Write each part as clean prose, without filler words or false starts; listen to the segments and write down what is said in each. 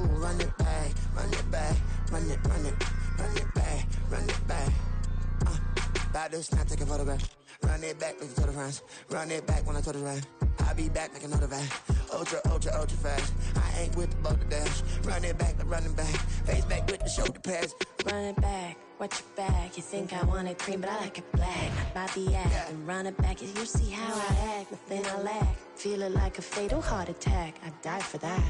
run it back, run it back, run it back, run it back. About to snap, take a photograph. Run it back, make it to the friends. Run it back when I told it right. I'll be back, make another back. Ultra, ultra, ultra fast. I ain't with the boat to dash. Run it back, running back. Face back with the shoulder pads. Run it back, watch your back. You think I want it cream, but I like it black. About the act and run it back. You see how I act, nothing I lack. Feel it like a fatal heart attack. I'd die for that.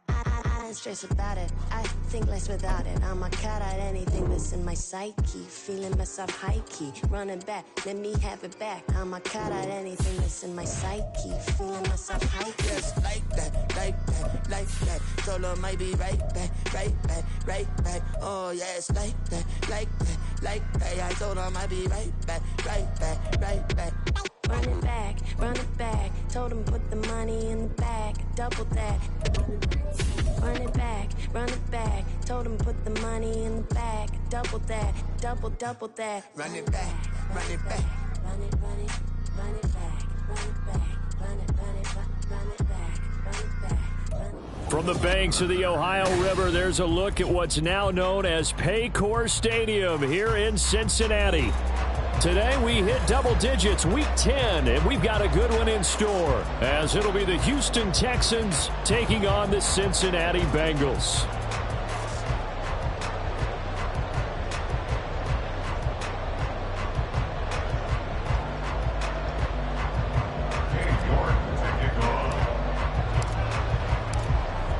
I don't stress about it. I think less without it. I'ma cut out anything that's in my psyche. Feeling myself high key. Running back, let me have it back. I'ma cut out anything that's in my psyche. Feeling myself high key. Yes, like that, like that, like that. Solo might be right back, right back, right back. Oh yes, like that, like that, like that. I told her I might be right back, right back, right back. Run it back, run it back. Told him put the money in the bag, double that. Run it back, run it back. Told him put the money in the bag, double that, double that. Run it back, run it back. Run it, run it, run it back, run it back, run it, run it, run it back, run it back, run it. From the banks of the Ohio River, there's a look at what's now known as Paycor Stadium here in Cincinnati. Today we hit double digits, week 10, and we've got a good one in store, as it'll be the Houston Texans taking on the Cincinnati Bengals.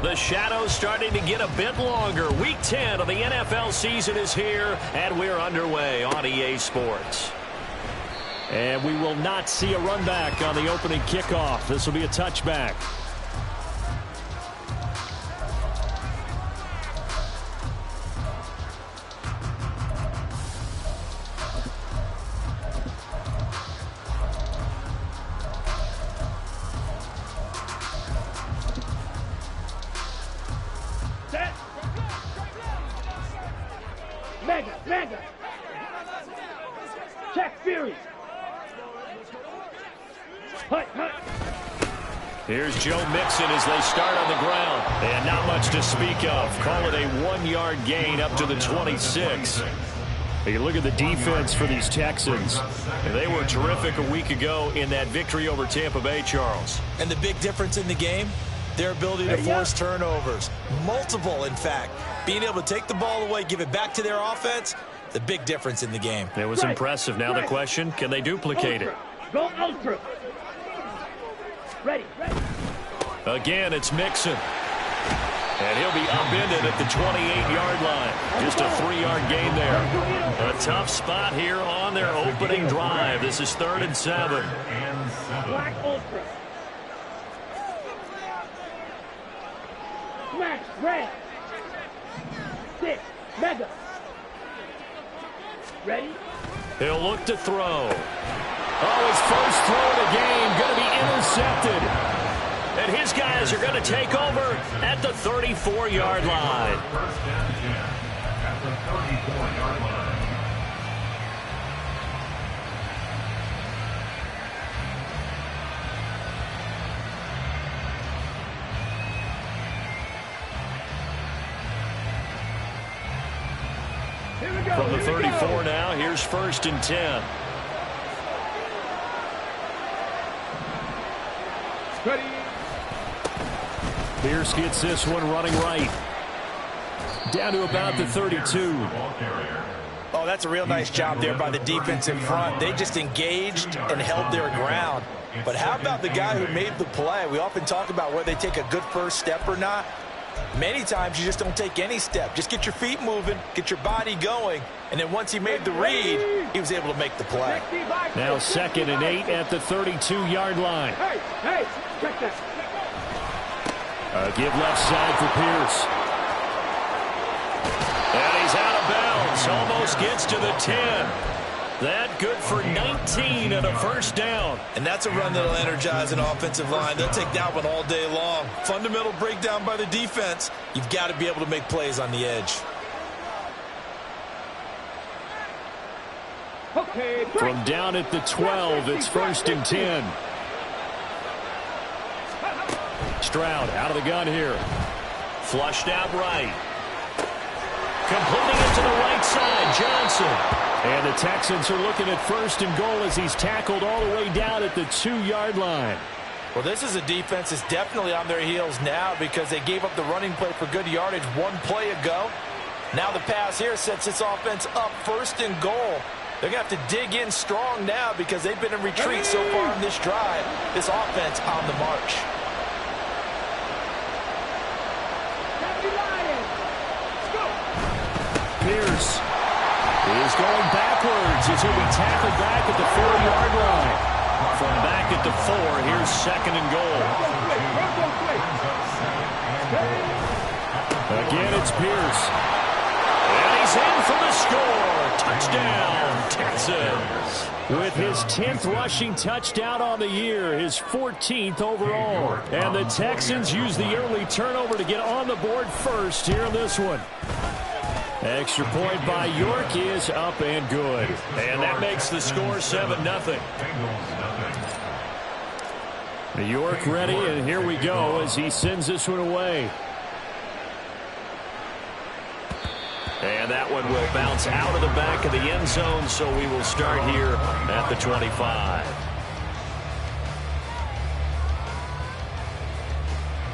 The shadow's starting to get a bit longer. Week 10 of the NFL season is here, and we're underway on EA Sports. And we will not see a run back on the opening kickoff. This will be a touchback. Mega. Check Fury. Hut. Here's Joe Mixon as they start on the ground. And not much to speak of. Call it a 1-yard gain up to the 26. You look at the defense for these Texans. They were terrific a week ago in that victory over Tampa Bay, Charles. And the big difference in the game, their ability to force turnovers. Multiple, in fact. Being able to take the ball away, give it back to their offense, the big difference in the game. It was impressive. Now the question, can they duplicate it? Go ultra. Ready. Again, it's Mixon. And he'll be upended at the 28-yard line. Just a 3-yard gain there. A tough spot here on their opening drive. This is 3rd and 7. Black ultra. Smash, red. 6, mega. Ready? He'll look to throw. Oh, his first throw of the game going to be intercepted. And his guys are going to take over at the 34-yard line. First down and 10 at the 34-yard line. From the 34 now, here's 1st and 10. Ready. Pierce gets this one running right. Down to about the 32. Oh, that's a real nice job there by the defense in front. They just engaged and held their ground. But how about the guy who made the play? We often talk about whether they take a good first step or not. Many times you just don't take any step. Just get your feet moving, get your body going, and then once he made the read, he was able to make the play. Now 2nd and 8 at the 32-yard line. Hey, check that. Give left side for Pierce. And he's out of bounds. Almost gets to the 10. That good for 19 and a first down. And that's a run that'll energize an offensive line. They'll take that one all day long. Fundamental breakdown by the defense. You've got to be able to make plays on the edge. Okay, from down at the 12, it's 1st and 10. Stroud out of the gun here. Flushed out right. Completing it to the right side, Johnson. And the Texans are looking at 1st and goal as he's tackled all the way down at the 2-yard line. Well, this is a defense that's definitely on their heels now because they gave up the running play for good yardage one play ago. Now the pass here sets this offense up 1st and goal. They're going to have to dig in strong now because they've been in retreat so far in this drive. This offense on the march. Pierce is going backwards as he'll be tackled back at the 4-yard line. From back at the 4, here's 2nd and goal. Again, it's Pierce. And he's in for the score. Touchdown, Texans. With his 10th rushing touchdown on the year, his 14th overall. And the Texans use the early turnover to get on the board first here in this one. Extra point by York is up and good. And that makes the score 7-0. York ready, and here we go as he sends this one away. And that one will bounce out of the back of the end zone, so we will start here at the 25.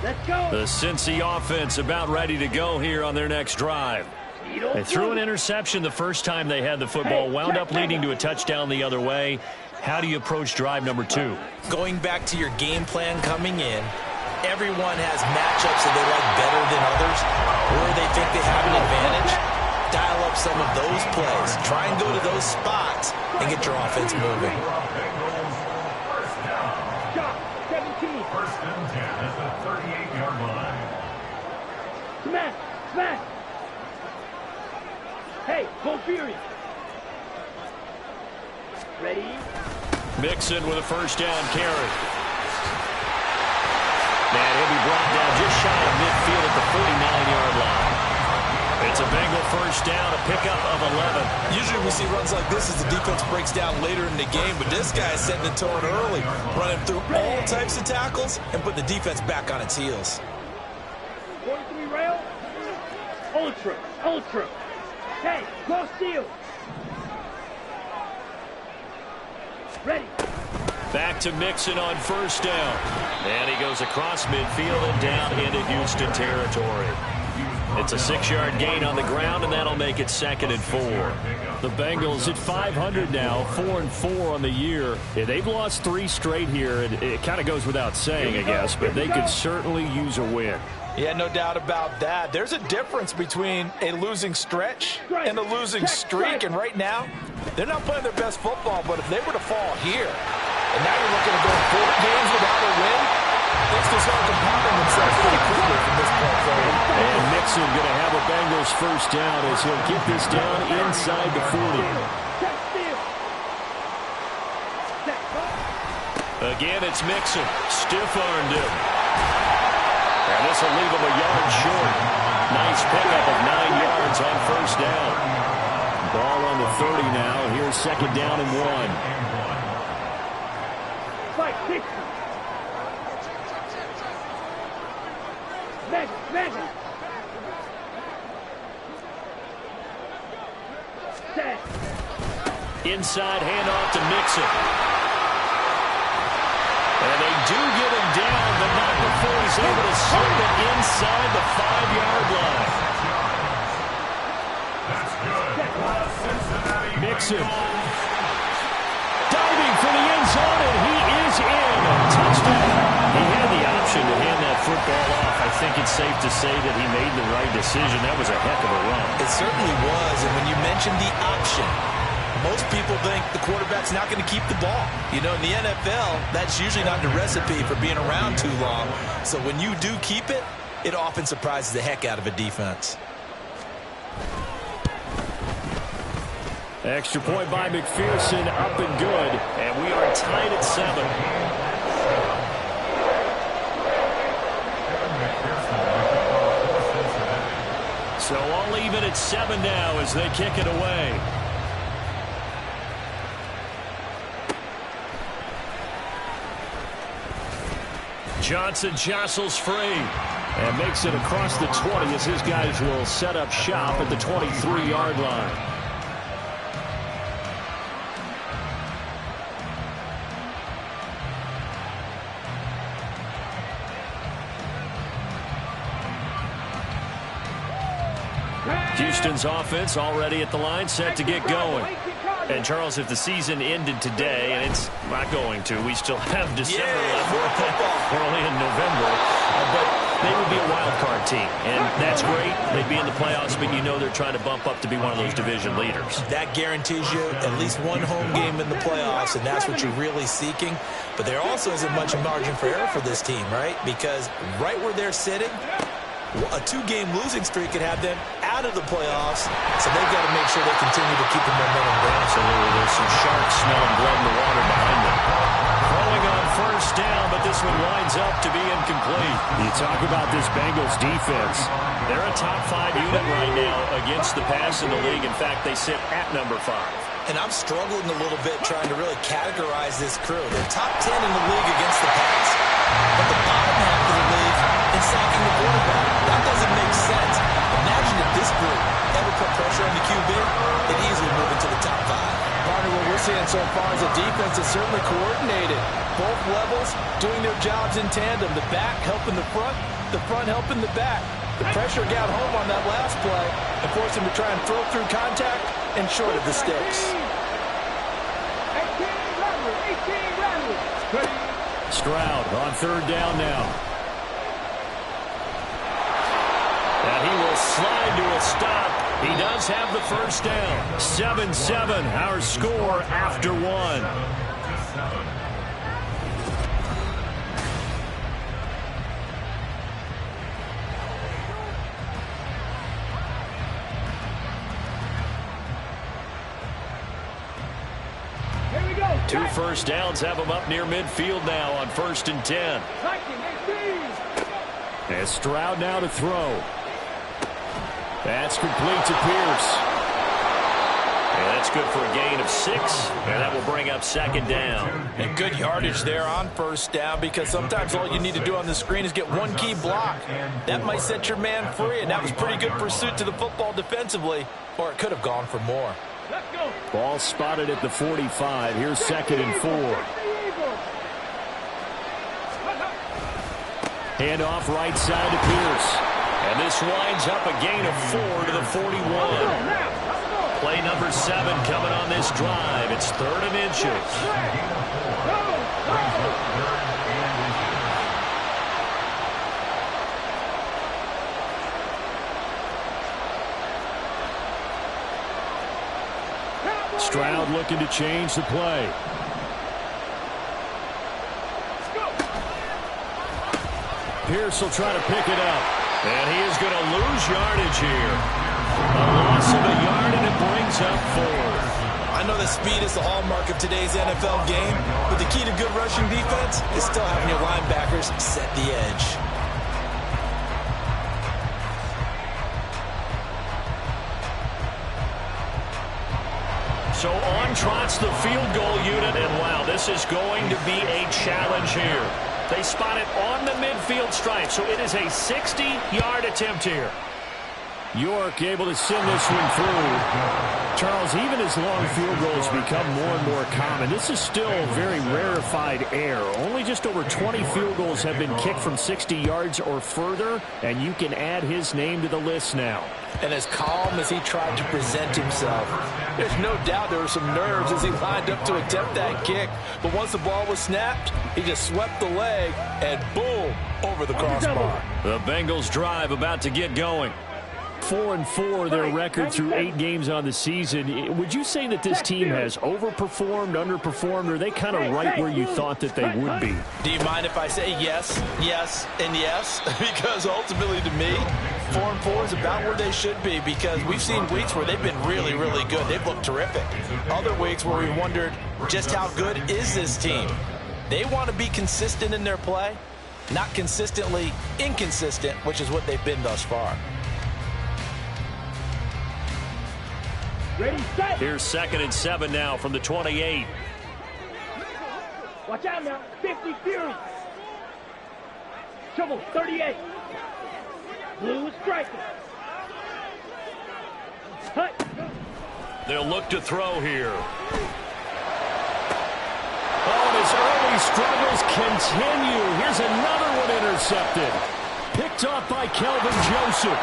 Let's go. The Cincy offense about ready to go here on their next drive. They threw an interception the first time they had the football, wound up leading to a touchdown the other way. How do you approach drive number 2? Going back to your game plan coming in, everyone has matchups that they like better than others, where they think they have an advantage. Dial up some of those plays. Try and go to those spots and get your offense moving. Stop. 17. 1st and 10 at the 38-yard line. Smash. Smash. Hey, go Fury. Ready? Mixon with a 1st down carry. And he'll be brought down just shy of midfield at the 49-yard line. It's a Bengal 1st down, a pickup of 11. Usually we see runs like this as the defense breaks down later in the game, but this guy is setting the tone early, running through all types of tackles and putting the defense back on its heels. 43 rail. Ultra. Ultra. Hey, go steal. Ready. Back to Mixon on 1st down. And he goes across midfield and down into Houston territory. It's a 6-yard gain on the ground, and that'll make it 2nd and 4. The Bengals at 500 now, 4-4 on the year. Yeah, they've lost 3 straight here, and it kind of goes without saying, I guess, but they could certainly use a win. Yeah, no doubt about that. There's a difference between a losing stretch and a losing streak, and right now, they're not playing their best football, but if they were to fall here, and now you're looking to go 4 games without a win, things will start compounding themselves pretty quickly from this point forward. And Mixon going to have a Bengals 1st down as he'll get this down inside the 40. Again, it's Mixon. Stiff-armed him. And this will leave him a yard short. Nice pickup of 9 yards on 1st down. Ball on the 30 now. Here's 2nd down and 1. Fight, 60. Measure. Set. Inside handoff to Mixon. And they do get him down, but not before he's able to slip it inside the 5-yard line. Mixon diving for the end zone, and he is in. Touchdown. He had the option to hand that football off. I think it's safe to say that he made the right decision. That was a heck of a run. It certainly was, and when you mentioned the option, most people think the quarterback's not going to keep the ball. You know, in the NFL, that's usually not the recipe for being around too long. So when you do keep it, it often surprises the heck out of a defense. Extra point by McPherson, up and good. And we are tied at 7. So all even at 7 now as they kick it away. Johnson jostles free. And makes it across the 20 as his guys will set up shop at the 23-yard line. Houston's offense already at the line, set to get going. And, Charles, if the season ended today, and it's not going to, we still have December left. We're only in November. But they would be a wild card team, and that's great. They'd be in the playoffs, but you know they're trying to bump up to be one of those division leaders. That guarantees you at least one home game in the playoffs, and that's what you're really seeking. But there also isn't much margin for error for this team, right? Because right where they're sitting, a 2-game losing streak could have them out of the playoffs, so they've got to make sure they continue to keep the momentum going. Absolutely. There's some sharks smelling blood in the water behind them. Throwing on first down, but this one winds up to be incomplete. You talk about this Bengals defense. They're a top 5 unit right now against the pass in the league. In fact, they sit at number 5. And I'm struggling a little bit trying to really categorize this crew. They're top 10 in the league against the pass, but the bottom half of the league in sacking the quarterback. That doesn't make sense. Imagine if this group ever put pressure on the QB, they'd easily move into the top 5. Partner, what we're seeing so far is a defense that's certainly coordinated. Both levels doing their jobs in tandem. The back helping the front helping the back. The pressure got home on that last play and forced him to try and throw through contact and short of the sticks. 18 Stroud on third down now. And he will slide to a stop. He does have the first down. 7-7, our score after 1. Two first downs have them up near midfield now on 1st and 10. And Stroud now to throw. That's complete to Pierce. And that's good for a gain of 6. And that will bring up 2nd down. And good yardage there on first down, because sometimes all you need to do on the screen is get one key block. That might set your man free, and that was pretty good pursuit to the football defensively, or it could have gone for more. Ball spotted at the 45. Here's 2nd and 4. Hand off right side to Pierce. And this winds up a gain of 4 to the 41. Play number 7 coming on this drive. It's 3rd and inches. Stroud looking to change the play. Pierce will try to pick it up. And he is going to lose yardage here. A loss of a yard, and it brings up 4. I know that speed is the hallmark of today's NFL game, but the key to good rushing defense is still having your linebackers set the edge. So on trots the field goal unit, and wow, this is going to be a challenge here. They spot it on the midfield stripe, so it is a 60-yard attempt here. York able to send this one through. Charles, even as long field goals become more and more common, this is still very rarefied air. Only just over 20 field goals have been kicked from 60 yards or further, and you can add his name to the list now. And as calm as he tried to present himself, there's no doubt there were some nerves as he lined up to attempt that kick. But once the ball was snapped, he just swept the leg and boom, over the crossbar. The Bengals drive about to get going. 4-4 their record through 8 games on the season. Would you say that this team has overperformed, underperformed, or are they kind of right where you thought that they would be? Do you mind if I say yes, yes, and yes? Because ultimately to me, 4-4 is about where they should be, because we've seen weeks where they've been really, really good. They've looked terrific. Other weeks where we wondered just how good is this team. They want to be consistent in their play, not consistently inconsistent, which is what they've been thus far. Ready, set. Here's 2nd and 7 now from the 28. Watch out now. 50 Fury. Trouble, 38. Blue striker. Hut. They'll look to throw here. Oh, and his early struggles continue. Here's another one intercepted. Picked off by Kelvin Joseph.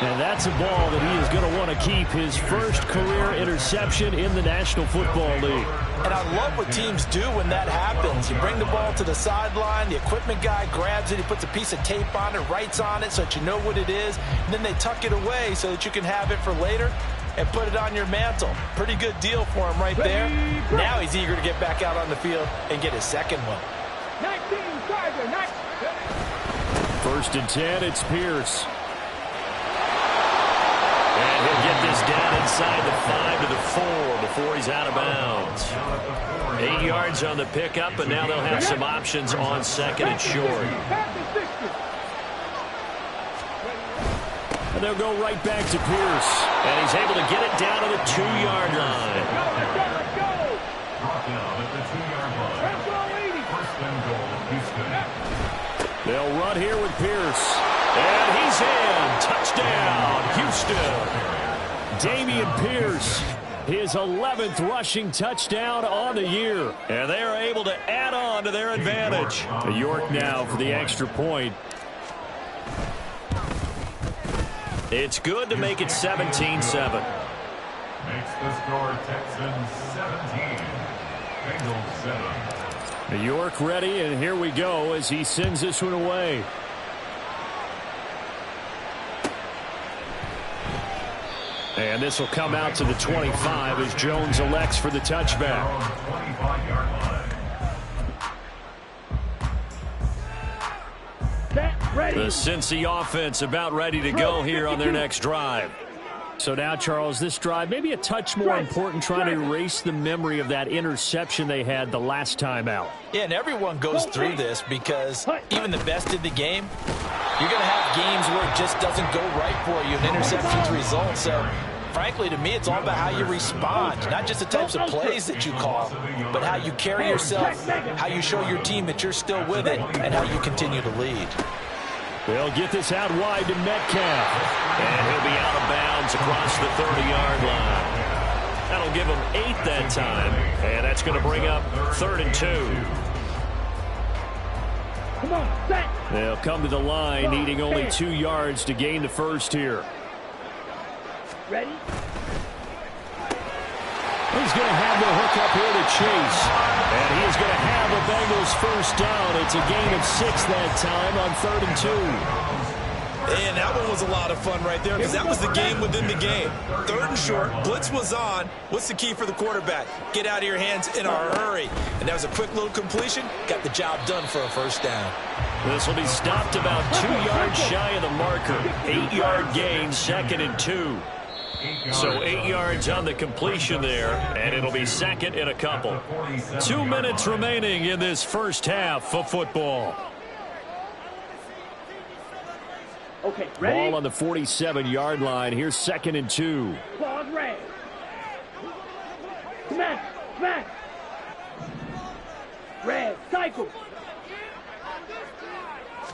And that's a ball that he is going to want to keep, his first career interception in the National Football League. And I love what teams do when that happens. You bring the ball to the sideline, the equipment guy grabs it, he puts a piece of tape on it, writes on it so that you know what it is, and then they tuck it away so that you can have it for later and put it on your mantle. Pretty good deal for him right there. Now he's eager to get back out on the field and get his second one. 19, Tiger, 19. First and 10, it's Pierce. And he'll get this down inside the 5 to the 4 before he's out of bounds. 8 yards on the pickup, and now they'll have some options on second and short. And they'll go right back to Pierce. And he's able to get it down to the 2-yard line. Let's go. Brought down at the 2-yard line. First and goal, Houston. They'll run here with Pierce. And he's in. Touchdown, Houston. Dameon Pierce, his 11th rushing touchdown on the year. And they are able to add on to their advantage. York now for the extra point. It's good to make it 17-7. Makes the score Texans 17. Bengals 7. York ready, and here we go as he sends this one away. And this will come out to the 25 as Jones elects for the touchback. 25-yard line. Set, ready. The Cincy offense about ready to go here on their next drive. So now, Charles, this drive maybe a touch more important, trying to erase the memory of that interception they had the last time out. Yeah, and everyone goes through this because even the best in the game, you're going to have games where it just doesn't go right for you, and interceptions result. So, frankly, to me, it's all about how you respond, not just the types of plays that you call, but how you carry yourself, how you show your team that you're still with it, and how you continue to lead. They'll get this out wide to Metcalf. And he'll be out of bounds across the 30-yard line. That'll give him 8 that time. And that's going to bring up 3rd and 2. Come on, set. They'll come to the line, needing only 2 yards to gain the first here. Ready? He's going to have the hook up here to Chase. And he is going to have the Bengals first down. It's a gain of 6 that time on 3rd and 2. And that one was a lot of fun right there because that was the game within the game. 3rd and short, blitz was on. What's the key for the quarterback? Get out of your hands in a hurry. And that was a quick little completion. Got the job done for a first down. This will be stopped about 2 yards shy of the marker. 8-yard gain, 2nd and 2. So 8 yards on the completion there, and it'll be 2nd and a couple. 2 minutes remaining in this first half of football. Okay, ready? Ball on the 47-yard line. Here's 2nd and 2. Claws red. Smash, smash. Red, cycle.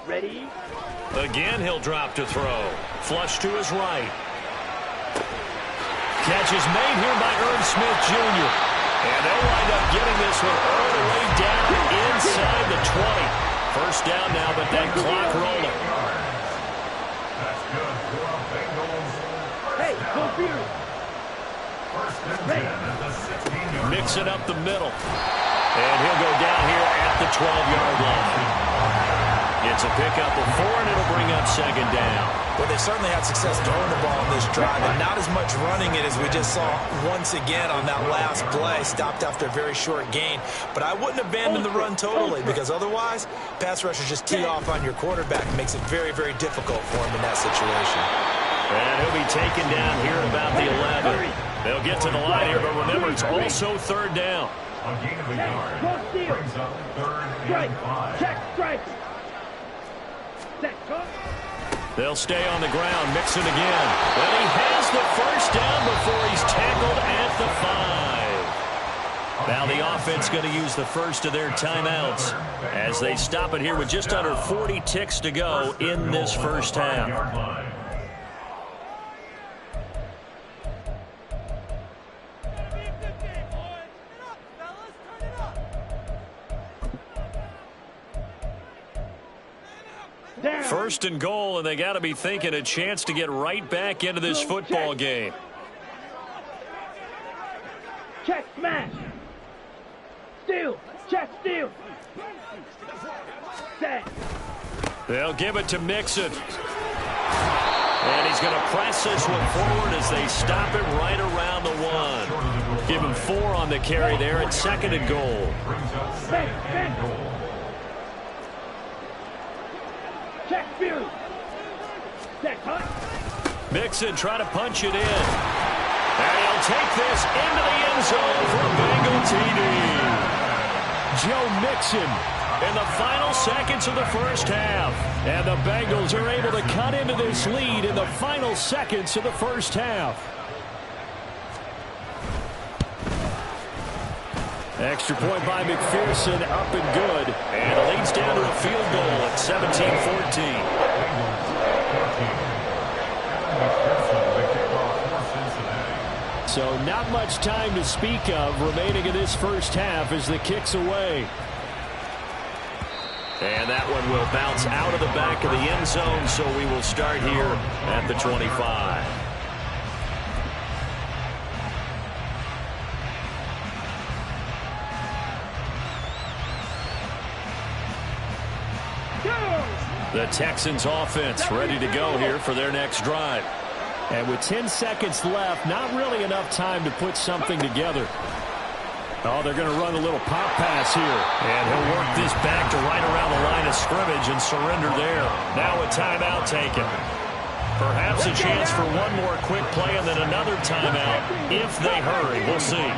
Ready? Again, he'll drop to throw. Flush to his right. Catch is made here by Irv Smith Jr. And they'll wind up getting this one all the way down inside the 20. First down now, but that clock rolling. That's good for Bengals. Hey, go Beard. First and 10 at the 16-yard line. Mixing up the middle. And he'll go down here at the 12-yard line. It's a pickup of 4, and it'll bring up 2nd down. Well, they certainly had success throwing the ball in this drive, and not as much running it as we just saw once again on that last play. Stopped after a very short gain. But I wouldn't abandon the run totally, because otherwise, pass rushers just tee off on your quarterback and makes it very, very difficult for him in that situation. And he'll be taken down here at about the 11. They'll get to the line here, but remember, it's also 3rd down. A gain of a yard brings up 3rd and 5. Check, strike. Set, go. They'll stay on the ground, mixing again. Well, he has the first down before he's tackled at the 5. Now the offense going to use the first of their timeouts as they stop it here with just under 40 ticks to go in this first half. First and goal, and they got to be thinking a chance to get right back into this football game. Check smash. Steal. Check steal. Set. They'll give it to Mixon. And he's going to press this one forward as they stop it right around the 1. Give him 4 on the carry there at second and goal. Check Fury. Check hunt. Mixon trying to punch it in. And he'll take this into the end zone for a Bengal TD. Joe Mixon in the final seconds of the first half. And the Bengals are able to cut into this lead in the final seconds of the first half. Extra point by McPherson, up and good. And it leads down to a field goal at 17-14. So not much time to speak of remaining in this first half as the kick's away. And that one will bounce out of the back of the end zone, so we will start here at the 25. The Texans offense ready to go here for their next drive. And with 10 seconds left, not really enough time to put something together. Oh, they're going to run a little pop pass here. And he'll work this back to right around the line of scrimmage and surrender there. Now a timeout taken. Perhaps a chance for one more quick play and then another timeout if they hurry. We'll see.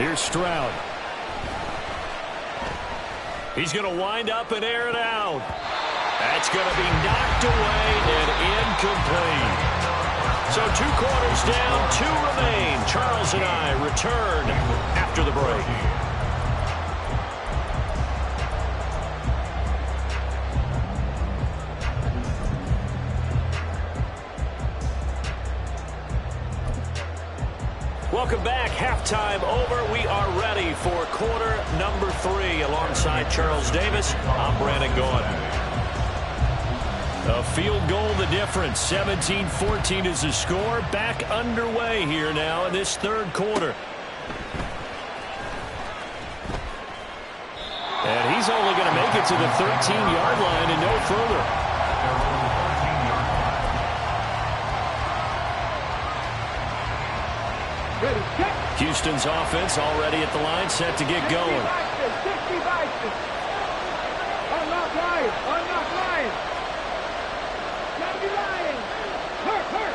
Here's Stroud. He's going to wind up and air it out. That's going to be knocked away and incomplete. So 2 quarters down, 2 remain. Charles and I return after the break. Welcome back. Halftime over. We are ready for quarter number 3 alongside Charles Davis. I'm Brandon Gaudin. A field goal the difference. 17-14 is the score. Back underway here now in this third quarter. And he's only going to make it to the 13-yard line and no further. Houston's offense already at the line, set to get going.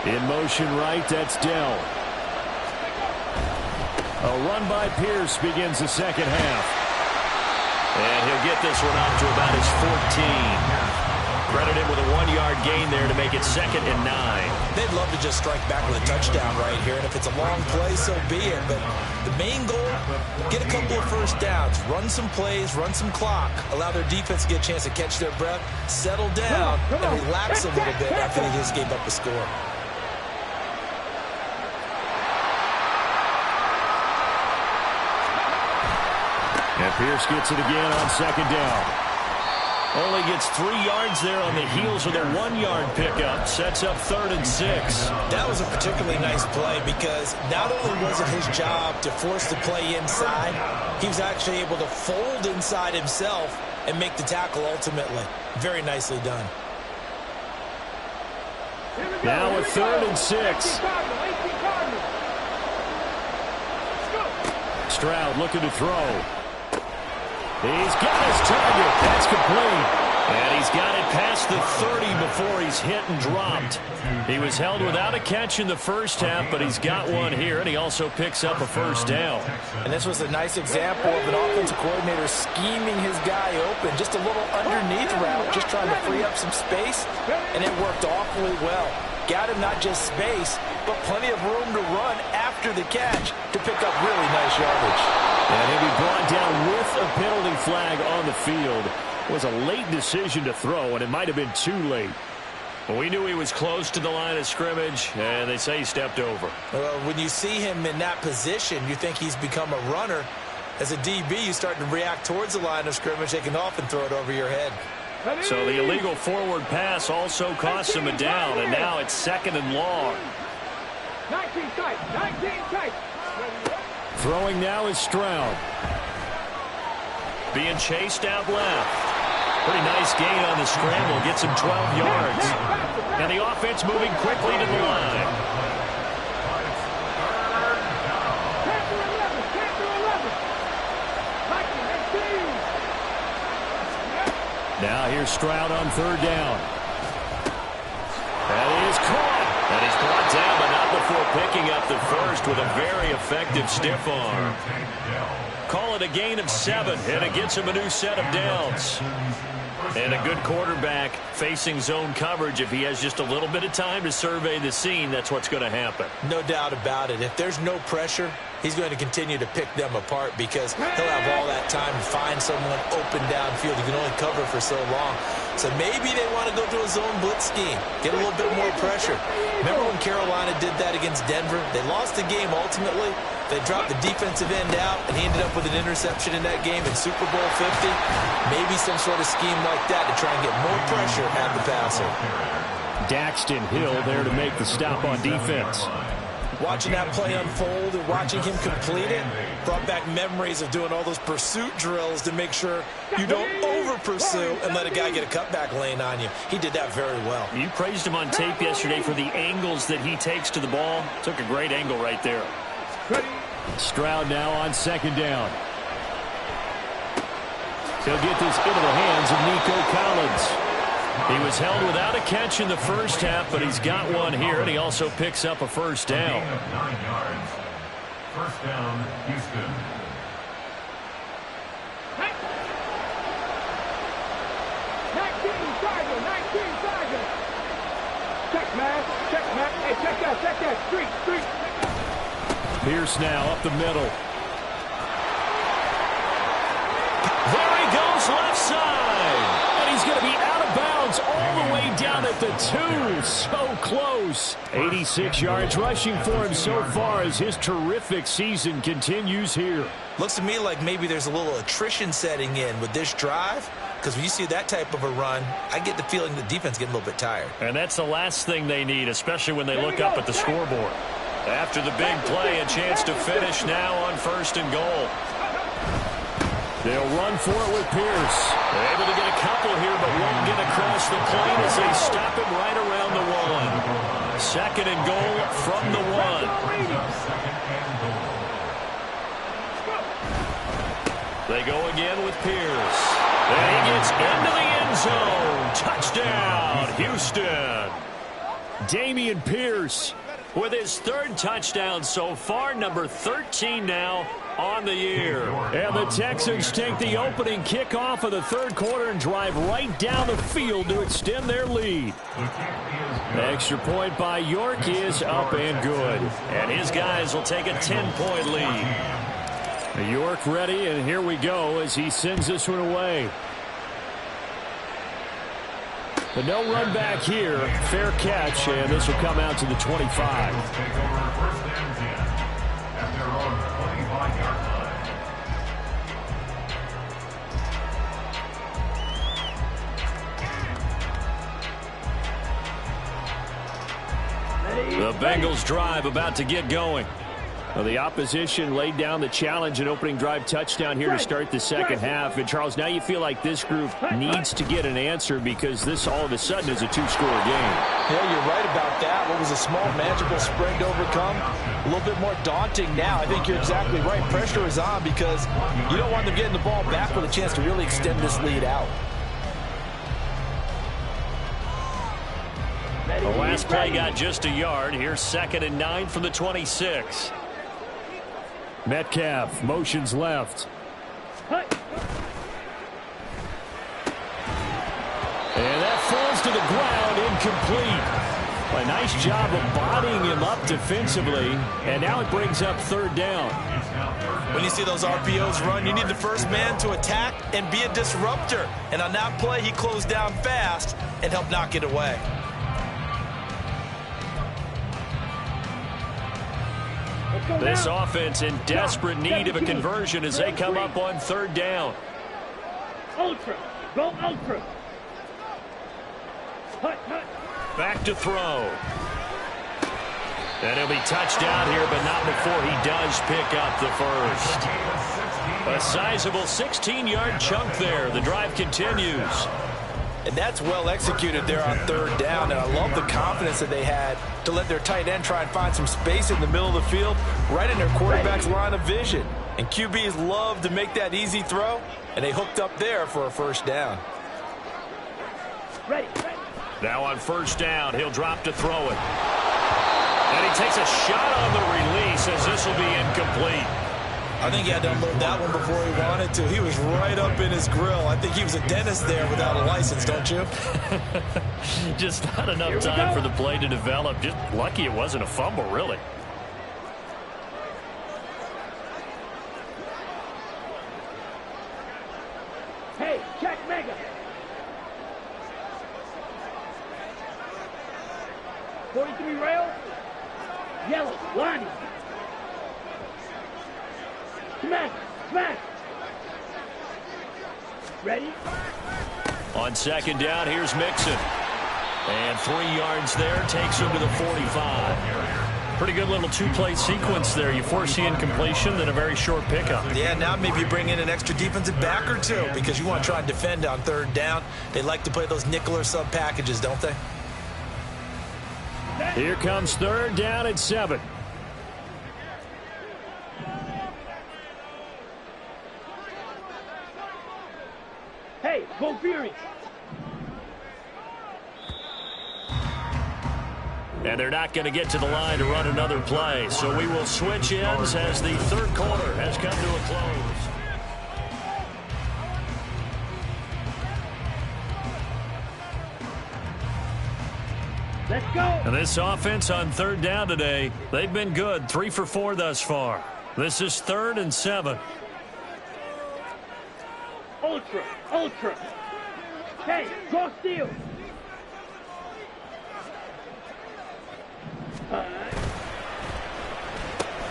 In motion right, that's Dell. A run by Pierce begins the second half. And he'll get this one out to about his 14. Credited with a 1-yard gain there to make it 2nd and 9. They'd love to just strike back with a touchdown right here, and if it's a long play, so be it. But the main goal, get a couple of first downs, run some plays, run some clock, allow their defense to get a chance to catch their breath, settle down, and relax a little bit after they just gave up a score. And Pierce gets it again on 2nd down. Only gets 3 yards there on the heels of the 1-yard pickup. Sets up 3rd and 6. That was a particularly nice play because not only was it his job to force the play inside, he was actually able to fold inside himself and make the tackle ultimately. Very nicely done. Now a 3rd and 6. Stroud looking to throw. He's got his target. That's complete. And he's got it past the 30 before he's hit and dropped. He was held without a catch in the first half, but he's got one here, and he also picks up a first down. And this was a nice example of an offensive coordinator scheming his guy open. Just a little underneath route, just trying to free up some space, and it worked awfully well. Got him not just space, but plenty of room to run after after the catch to pick up really nice yardage. And he'll be brought down with a penalty flag on the field. It was a late decision to throw, and it might have been too late. Well, we knew he was close to the line of scrimmage, and they say he stepped over. Well, when you see him in that position, you think he's become a runner. As a DB, you start to react towards the line of scrimmage. They can often throw it over your head. So the illegal forward pass also costs him a down, and now it's 2nd and long. 19 tight, 19 tight. Throwing now is Stroud. Being chased out left. Pretty nice gain on the scramble. Gets him 12 yards. And the offense moving quickly to the line. Now here's Stroud on 3rd down. That is caught. And he's brought down, but not before picking up the first with a very effective stiff arm. Call it a gain of 7, and it gets him a new set of downs. And a good quarterback facing zone coverage. If he has just a little bit of time to survey the scene, that's what's going to happen. No doubt about it. If there's no pressure, he's going to continue to pick them apart because he'll have all that time to find someone open downfield. He can only cover for so long. So maybe they want to go to a zone blitz scheme, get a little bit more pressure. Remember when Carolina did that against Denver? They lost the game ultimately. They dropped the defensive end out, and he ended up with an interception in that game in Super Bowl 50. Maybe some sort of scheme like that to try and get more pressure at the passer. Daxton Hill there to make the stop on defense. Watching that play unfold and watching him complete it brought back memories of doing all those pursuit drills to make sure you don't over-pursue and let a guy get a cutback lane on you. He did that very well. You praised him on tape yesterday for the angles that he takes to the ball. Took a great angle right there. Stroud now on 2nd down. He'll get this into the hands of Nico Collins. He was held without a catch in the first half, but he's got one here, and he also picks up a first down. 9 yards. First down, Houston. Hey. 19 Tiger. Check, man. Hey, check that. Street. Pierce now up the middle. There he goes, left side. And he's going to be out of bounds all the way down at the 2. So close. 86 yards rushing for him so far as his terrific season continues here. Looks to me like maybe there's a little attrition setting in with this drive, because when you see that type of a run, I get the feeling the defense getting a little bit tired. And that's the last thing they need, especially when they look up at the scoreboard. After the big play, a chance to finish now on 1st and goal. They'll run for it with Pierce. They're able to get a couple here, but won't get across the plane as they stop him right around the 1. 2nd and goal from the 1. They go again with Pierce. And he gets into the end zone. Touchdown, Houston. Dameon Pierce with his 3rd touchdown so far, number 13 now on the year. And the Texans take the opening kickoff of the 3rd quarter and drive right down the field to extend their lead. The extra point by York is up and good. And his guys will take a 10-point lead. York ready, and here we go as he sends this one away. But no run back here. Fair catch, and this will come out to the 25. Take over 1st and 10 at their own 25-yard line. The Bengals drive about to get going. Well, the opposition laid down the challenge and opening drive touchdown here to start the 2nd half. And, Charles, now you feel like this group needs to get an answer because this all of a sudden is a 2-score game. Yeah, you're right about that. What was a small, manageable spread to overcome, a little bit more daunting now. I think you're exactly right. Pressure is on because you don't want them getting the ball back with a chance to really extend this lead out. The last play got just a yard. Here's 2nd and 9 from the 26. Metcalf motions left. And that falls to the ground, incomplete. A nice job of bodying him up defensively, and now it brings up third down. When you see those RPOs run, you need the first man to attack and be a disruptor. And on that play, he closed down fast and helped knock it away. This offense in desperate need of a conversion as they come up on third down. Ultra. Go ultra. Hut, hut. Back to throw. And he'll be touched down here, but not before he does pick up the first. A sizable 16-yard chunk there. The drive continues. And that's well executed there on third down. And I love the confidence that they had to let their tight end try and find some space in the middle of the field, right in their quarterback's line of vision. And QBs love to make that easy throw, and they hooked up there for a first down. Ready. Now on first down, he'll drop to throw it. And he takes a shot on the release as this will be incomplete. I think he had to unload that one before he wanted to. He was right up in his grill. I think he was a dentist there without a license, don't you? Just not enough time for the play to develop. Just lucky it wasn't a fumble, really. Hey, check mega. 43 rail. Yellow, line. Smash, smash. Ready? On second down, here's Mixon. And 3 yards there, takes him to the 45. Pretty good little two-play sequence there. You force the incompletion, then a very short pickup. Yeah, now maybe you bring in an extra defensive back or two because you want to try and defend on third down. They like to play those nickel or sub packages, don't they? Here comes third down at 7. Hey, go Fury. And they're not going to get to the line to run another play. So we will switch ends as the third quarter has come to a close. Let's go. And this offense on third down today, they've been good. 3 for 4 thus far. This is 3rd and 7. Ultra, ultra. Hey, draw steal.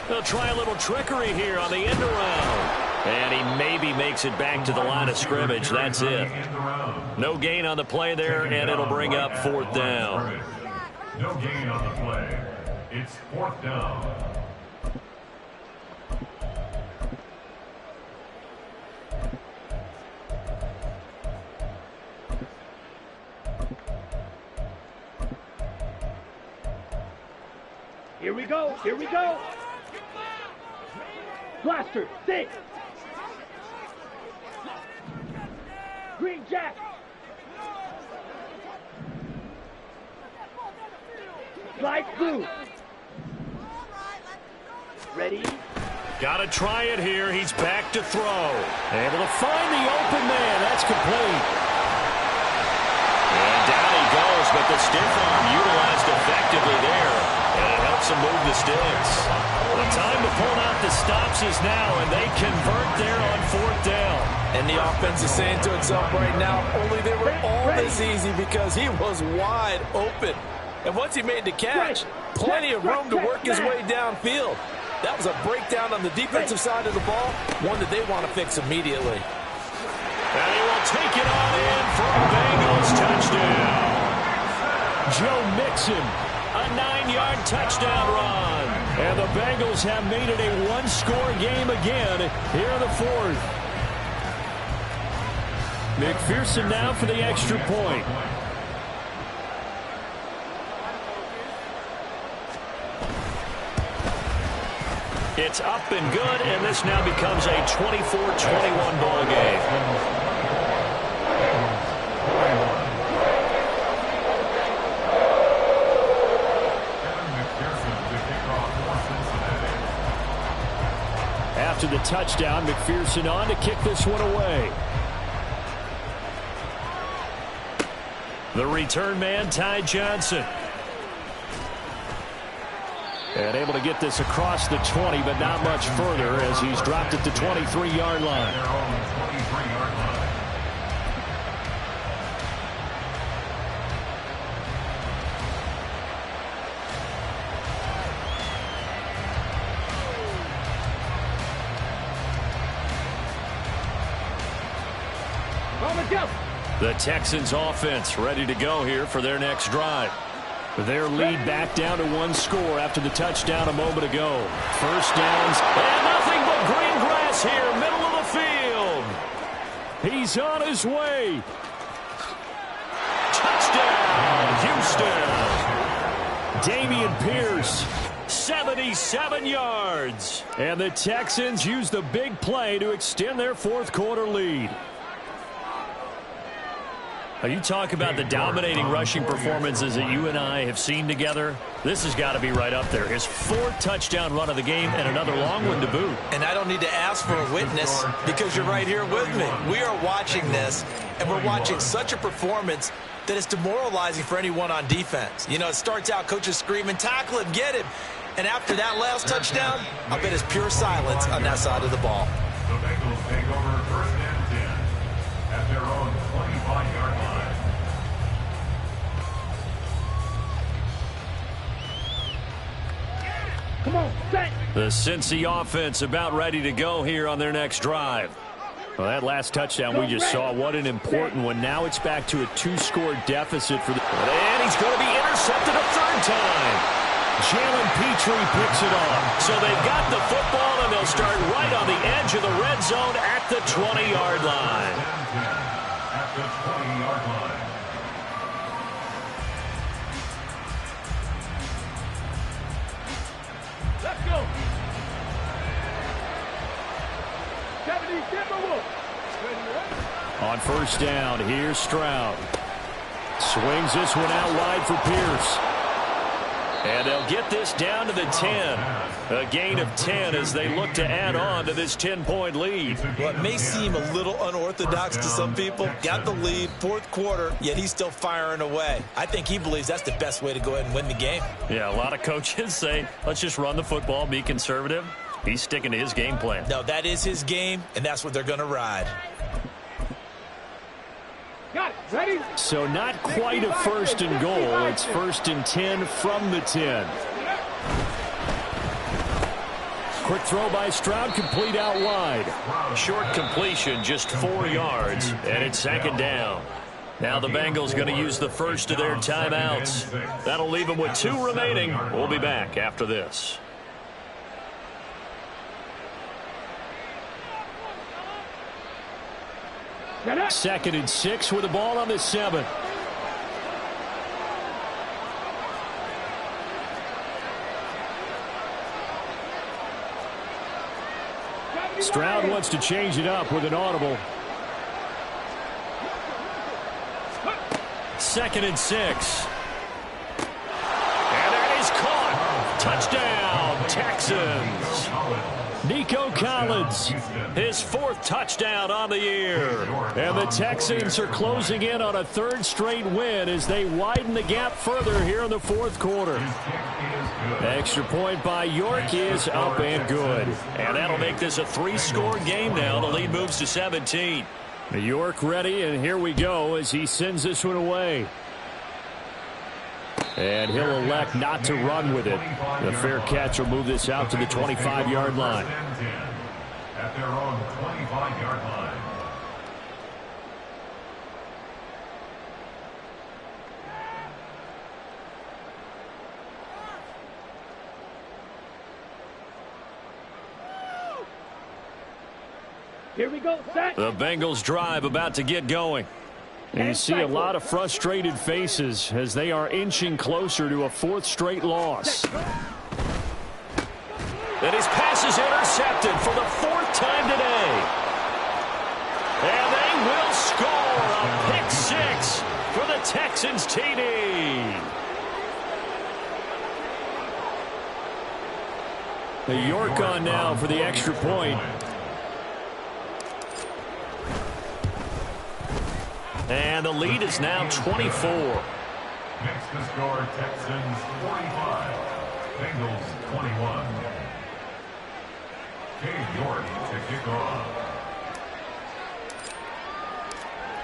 They'll try a little trickery here on the end around. And he maybe makes it back to the line of scrimmage. That's it. No gain on the play there, and it'll bring up 4th down. No gain on the play. It's 4th down. Here we go. Here we go. Blaster, 6. Green Jack. Light blue. Ready? Got to try it here. He's back to throw. Able to find the open man. That's complete. And down he goes, but the stiff arm utilized effectively there. And it helps him move the sticks. The time to pull out the stops is now, and they convert there on 4th down. And the offense is saying to itself right now, only they were all this easy because he was wide open. And once he made the catch, plenty of room to work his way downfield. That was a breakdown on the defensive side of the ball, one that they want to fix immediately. And he will take it on in for a Bengals touchdown. Joe Mixon, a 9-yard touchdown run. And the Bengals have made it a one-score game again here in the 4th. McPherson now for the extra point. It's up and good, and this now becomes a 24-21 ball game. After the touchdown, McPherson on to kick this one away. The return man, Ty Johnson. And able to get this across the 20, but not much further as he's dropped at the 23-yard line. Their own 23-yard line. The Texans offense ready to go here for their next drive. Their lead back down to 1 score after the touchdown a moment ago. First downs, and nothing but green grass here, middle of the field. He's on his way. Touchdown, Houston. Dameon Pierce, 77 yards. And the Texans use the big play to extend their fourth quarter lead. You talk about the dominating rushing performances that you and I have seen together. This has got to be right up there. His 4th touchdown run of the game and another long one to boot. And I don't need to ask for a witness because you're right here with me. We are watching this, and we're watching such a performance that is demoralizing for anyone on defense. You know, it starts out coaches screaming, tackle him, get him. And after that last touchdown, I bet it's pure silence on that side of the ball. The Bengals take over first and 10 at their own 25-yard line. Come on, set. The Cincy offense about ready to go here on their next drive. Well, that last touchdown we just saw, what an important one. Now it's back to a 2-score deficit for the... And he's going to be intercepted a 3rd time. Jalen Petrie picks it off. So they've got the football, and they'll start right on the edge of the red zone at the 20-yard line. At the 20-yard line. Let's go. 70 Timberwolves. On first down, here's Stroud. Swings this one out wide for Pierce. And they'll get this down to the 10. A gain of 10 as they look to add on to this 10-point lead. Well, it may seem a little unorthodox to some people. Got the lead, 4th quarter, yet he's still firing away. I think he believes that's the best way to go ahead and win the game. Yeah, a lot of coaches say, let's just run the football, be conservative. He's sticking to his game plan. No, that is his game, and that's what they're going to ride. Got it. Ready? So not quite a 1st and goal. It's 1st and 10 from the 10. Quick throw by Stroud, complete out wide. Short completion, just 4 yards, and it's 2nd down. Now the Bengals going to use the first of their timeouts. That'll leave them with 2 remaining. We'll be back after this. Second and 6 with the ball on the 7. Stroud wants to change it up with an audible. 2nd and 6. And that is caught. Touchdown, Texans. Nico Collins, his 4th touchdown on the year. And the Texans are closing in on a 3rd straight win as they widen the gap further here in the 4th quarter. Extra point by York is up and good. And that'll make this a 3-score game now. The lead moves to 17. York ready, and here we go as he sends this one away. And he'll elect not to run with it. The fair catch will move this out to the 25-yard line. At their own 25-yard line. Here we go, set. The Bengals drive about to get going. And you see a lot of frustrated faces as they are inching closer to a 4th straight loss. And his pass is intercepted for the 4th time today. And they will score a pick 6 for the Texans TD. The York on now for the extra point. And the lead is now 24. Next to score, Texans 45. Bengals 21. Cade York to kick off.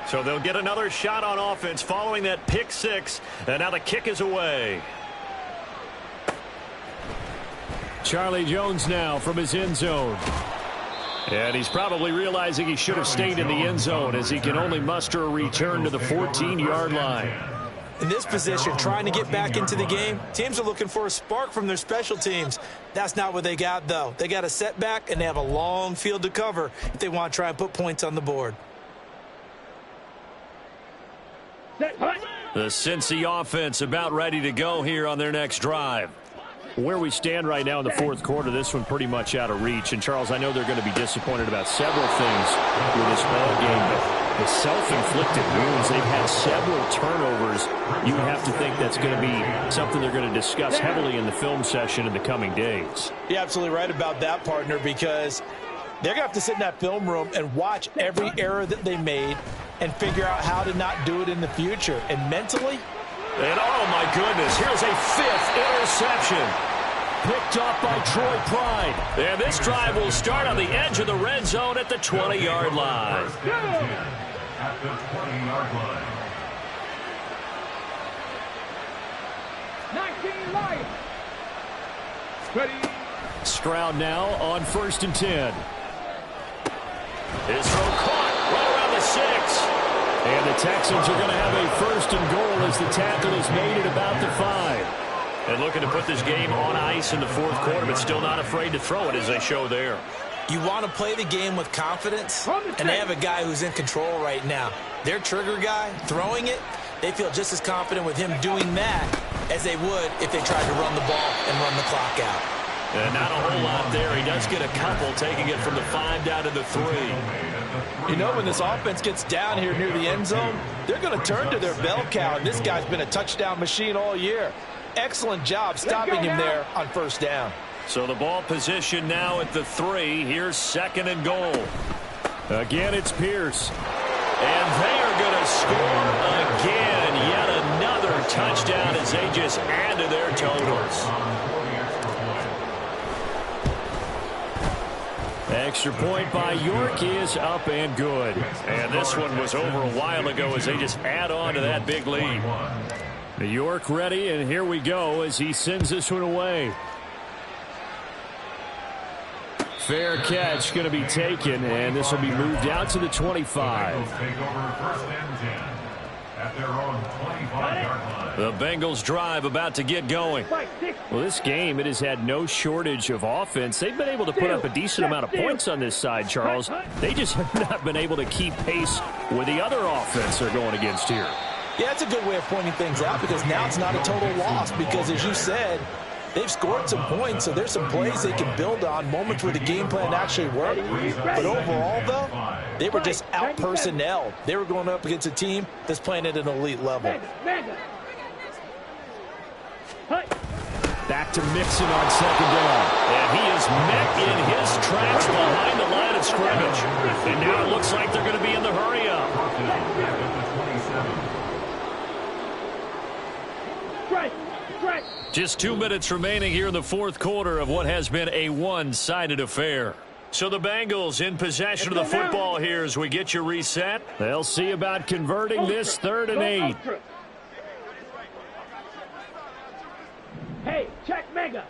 So they'll get another shot on offense following that pick six, and now the kick is away. Charlie Jones now from his end zone. And he's probably realizing he should have stayed in the end zone as he can only muster a return to the 14-yard line. In this position, trying to get back into the game, teams are looking for a spark from their special teams. That's not what they got, though. They got a setback, and they have a long field to cover if they want to try and put points on the board. The Cincy offense about ready to go here on their next drive. Where we stand right now in the fourth quarter, this one pretty much out of reach. And, Charles, I know they're going to be disappointed about several things with this ball game, but the self-inflicted wounds, they've had several turnovers. You would have to think that's going to be something they're going to discuss heavily in the film session in the coming days. You're absolutely right about that, partner, because they're going to have to sit in that film room and watch every error that they made and figure out how to not do it in the future. And mentally, and oh my goodness, here's a fifth interception. Picked up by Troy Pride. And this drive will start on the edge of the red zone at the 20-yard line. At the 20-yard line. 19 Lions. Ready. Stroud now on 1st and 10. His throw caught right around the 6. And the Texans are going to have a 1st and goal as the tackle is made at about the 5. And looking to put this game on ice in the fourth quarter, but still not afraid to throw it as they show there. you want to play the game with confidence, and they have a guy who's in control right now. Their trigger guy, throwing it, they feel just as confident with him doing that as they would if they tried to run the ball and run the clock out. And not a whole lot there. He does get a couple, taking it from the 5 down to the 3. You know, when this offense gets down here near the end zone, they're going to turn to their bell cow, and this guy's been a touchdown machine all year. Excellent job stopping him there on first down. So the ball position now at the 3. Here's 2nd and goal. Again, it's Pierce. And they are going to score again. Yet another touchdown as they just add to their totals. Extra point by York is up and good. And this one was over a while ago as they just add on to that big lead. York ready, and here we go as he sends this one away. Fair catch going to be taken, and this will be moved out to the 25. The Bengals drive about to get going. Well, this game, it has had no shortage of offense. They've been able to put up a decent amount of points on this side, Charles. They just have not been able to keep pace with the other offense they're going against here. Yeah, that's a good way of pointing things out, because now it's not a total loss, because as you said, they've scored some points, so there's some plays they can build on, moments where the game plan actually worked. But overall, though, they were just out-personnelled. They were going up against a team that's playing at an elite level. Back to Mixon on 2nd down. And he is met in his tracks behind the line of scrimmage. And now it looks like they're going to be in the hurry-up. Just 2 minutes remaining here in the fourth quarter of what has been a one-sided affair. So the Bengals in possession of the football here as we get you reset. They'll see about converting this 3rd and 8. Hey, check Mega.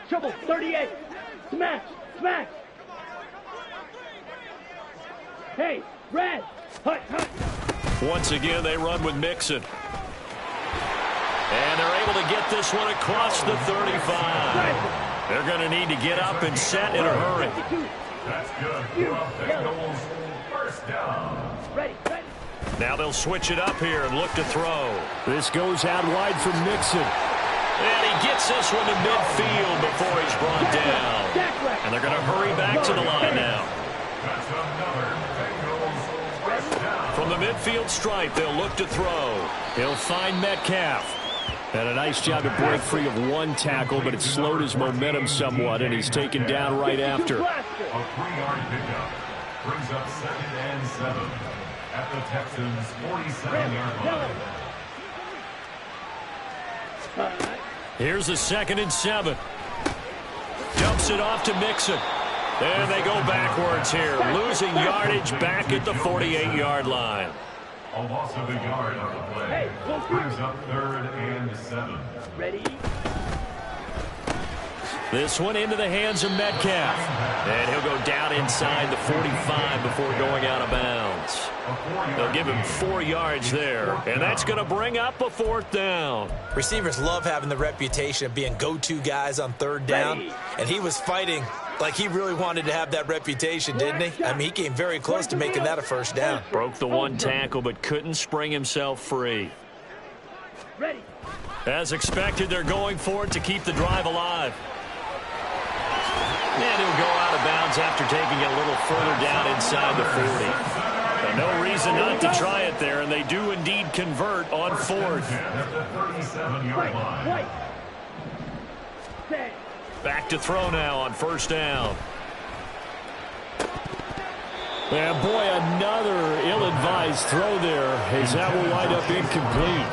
Trouble 38. Smash, smash. Hey, red. Hut, hut. Once again, they run with Mixon. And they're able to get this one across the 35. They're going to need to get up and set in a hurry. That's good. Bengals first down. Ready, ready. Now they'll switch it up here and look to throw. This goes out wide for Mixon. And he gets this one to midfield before he's brought down. And they're going to hurry back to the line now. That's another Bengals first down. From the midfield stripe, they'll look to throw. He'll find Metcalf. And a nice job to break free of one tackle, but it slowed his momentum somewhat, and he's taken down right after. A 3-yard pickup brings up 2nd and 7 at the Texans' 47-yard line. Here's a 2nd and 7. Dumps it off to Mixon. And they go backwards here, losing yardage back at the 48-yard line. A loss of a yard on the play. Brings up 3rd and 7. Ready? This one into the hands of Metcalf. And he'll go down inside the 45 before going out of bounds. They'll give him 4 yards there. And that's going to bring up a 4th down. Receivers love having the reputation of being go-to guys on 3rd down. And he was fighting like he really wanted to have that reputation, didn't he? I mean, he came very close to making that a 1st down. Broke the 1 tackle, but couldn't spring himself free. Ready? As expected, they're going for it to keep the drive alive. And he'll go out of bounds after taking it a little further down inside the 40. And no reason not to try it there, and they do indeed convert on 4th. Wait. Set. Back to throw now on 1st down. And boy, another ill-advised throw there, as that will wind up incomplete.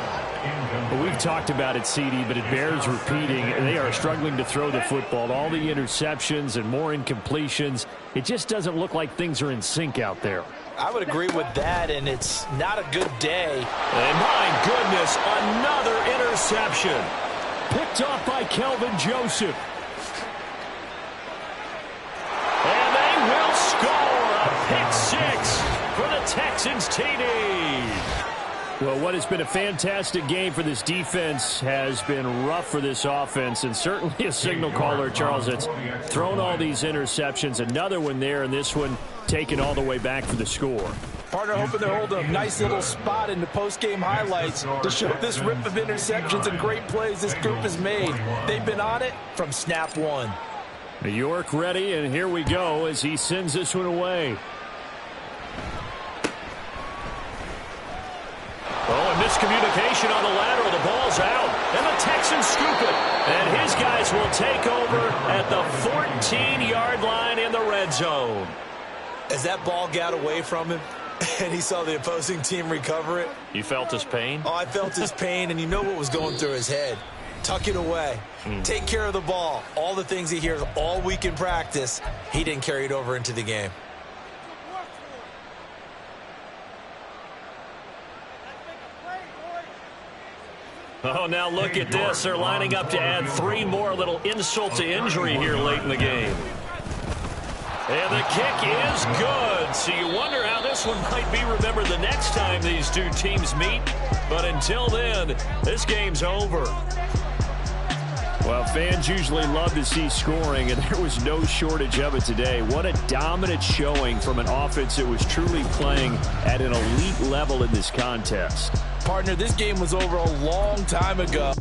Well, we've talked about it, CD, but it bears repeating. They are struggling to throw the football. All the interceptions and more incompletions. It just doesn't look like things are in sync out there. I would agree with that, and it's not a good day. And my goodness, another interception. Picked off by Kelvin Joseph. And they will score a pick 6 for the Texans TD. Well, what has been a fantastic game for this defense has been rough for this offense, and certainly a signal caller, Charles, that's thrown all these interceptions. Another one there, and this one taken all the way back for the score. Partner hoping to hold a nice little spot in the post-game highlights to show this rip of interceptions and great plays this group has made. They've been on it from snap 1. New York ready, and here we go as he sends this one away. Oh, and miscommunication on the lateral. The ball's out, and the Texans scoop it. And his guys will take over at the 14-yard line in the red zone. As that ball got away from him, and he saw the opposing team recover it. You felt his pain? Oh, I felt his pain, and you know what was going through his head. Tuck it away. Take care of the ball. All the things he hears all week in practice, he didn't carry it over into the game. Oh, now look at this. They're lining up to add 3 more, little insult to injury here late in the game. And the kick is good. So you wonder how this one might be remembered the next time these two teams meet. But until then, this game's over. Well, fans usually love to see scoring, and there was no shortage of it today. What a dominant showing from an offense that was truly playing at an elite level in this contest. Partner, this game was over a long time ago.